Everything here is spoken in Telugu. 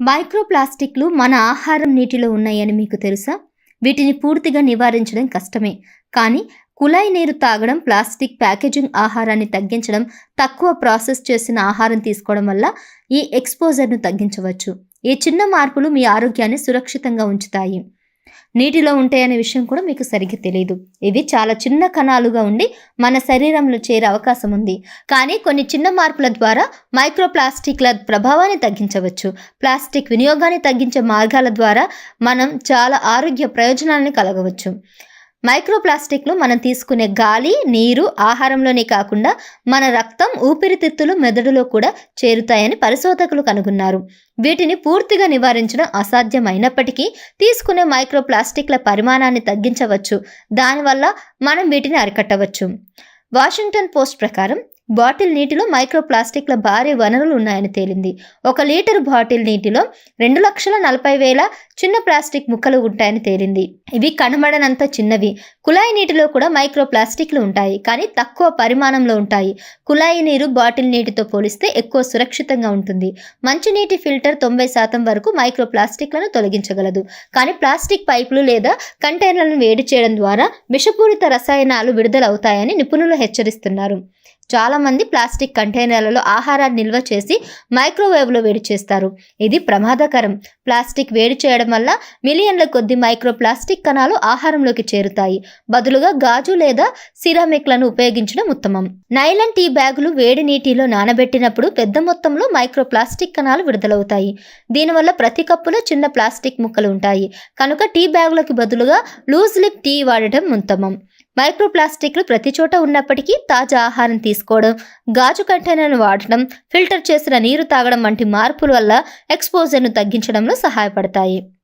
మైక్రోప్లాస్టిక్‌లు మన ఆహారం, నీటిలో ఉన్నాయని మీకు తెలుసా? వీటిని పూర్తిగా నివారించడం కష్టమే. కానీ కుళాయి నీరు తాగడం, ప్లాస్టిక్ ప్యాకేజింగ్ ఆహారాన్ని తగ్గించడం, తక్కువ ప్రాసెస్ చేసిన ఆహారం తీసుకోవడం వల్ల ఈ ఎక్స్‌పోజర్‌ను తగ్గించవచ్చు. ఈ చిన్న మార్పులు మీ ఆరోగ్యాన్ని సురక్షితంగా ఉంచుతాయి. నీటిలో ఉంటాయనే విషయం కూడా మీకు సరిగ్గా తెలియదు. ఇవి చాలా చిన్న కణాలుగా ఉండి మన శరీరంలో చేరే అవకాశం ఉంది. కానీ కొన్ని చిన్న మార్పుల ద్వారా మైక్రోప్లాస్టిక్ల ప్రభావాన్ని తగ్గించవచ్చు. ప్లాస్టిక్ వినియోగాన్ని తగ్గించే మార్గాల ద్వారా మనం చాలా ఆరోగ్య ప్రయోజనాలను కలగవచ్చు. మైక్రోప్లాస్టిక్లు మనం తీసుకునే గాలి, నీరు, ఆహారంలోనే కాకుండా మన రక్తం, ఊపిరితిత్తులు, మెదడులో కూడా చేరుతాయని పరిశోధకులు కనుగొన్నారు. వీటిని పూర్తిగా నివారించడం అసాధ్యమైనప్పటికీ తీసుకునే మైక్రోప్లాస్టిక్ల పరిమాణాన్ని తగ్గించవచ్చు. దానివల్ల మనం వీటిని అరికట్టవచ్చు. వాషింగ్టన్ పోస్ట్ ప్రకారం బాటిల్ నీటిలో మైక్రోప్లాస్టిక్ల భారీ వనరులు ఉన్నాయని తేలింది. 1 లీటరు బాటిల్ నీటిలో 2,40,000 చిన్న ప్లాస్టిక్ ముక్కలు ఉంటాయని తేలింది. ఇవి కనబడనంత చిన్నవి. కుళాయి నీటిలో కూడా మైక్రోప్లాస్టిక్లు ఉంటాయి, కానీ తక్కువ పరిమాణంలో ఉంటాయి. కుళాయి నీరు బాటిల్ నీటితో పోలిస్తే ఎక్కువ సురక్షితంగా ఉంటుంది. మంచినీటి ఫిల్టర్ 90% వరకు మైక్రోప్లాస్టిక్లను తొలగించగలదు. కానీ ప్లాస్టిక్ పైపులు లేదా కంటైనర్లను వేడి చేయడం ద్వారా విషపూరిత రసాయనాలు విడుదలవుతాయని నిపుణులు హెచ్చరిస్తున్నారు. చాలామంది ప్లాస్టిక్ కంటైనర్లలో ఆహారాన్ని నిల్వ చేసి మైక్రోవేవ్లో వేడి చేస్తారు. ఇది ప్రమాదకరం. ప్లాస్టిక్ వేడి చేయడం వల్ల మిలియన్ల కొద్ది మైక్రోప్లాస్టిక్ కణాలు ఆహారంలోకి చేరుతాయి. బదులుగా గాజు లేదా సిరామిక్లను ఉపయోగించడం ఉత్తమం. నైలాన్ టీ బ్యాగులు వేడి నీటిలో నానబెట్టినప్పుడు పెద్ద మొత్తంలో మైక్రోప్లాస్టిక్ కణాలు విడుదలవుతాయి. దీనివల్ల ప్రతి కప్పులో చిన్న ప్లాస్టిక్ ముక్కలు ఉంటాయి. కనుక టీ బ్యాగులకు బదులుగా లూజ్ లిప్ టీ వాడటం ఉత్తమం. మైక్రోప్లాస్టిక్లు ప్రతి చోట ఉన్నప్పటికీ తాజా ఆహారం తీసుకోవడం, గాజు కంటైనర్ను వాడటం, ఫిల్టర్ చేసిన నీరు తాగడం వంటి మార్పుల వల్ల ఎక్స్‌పోజర్‌ను తగ్గించడంలో సహాయపడతాయి.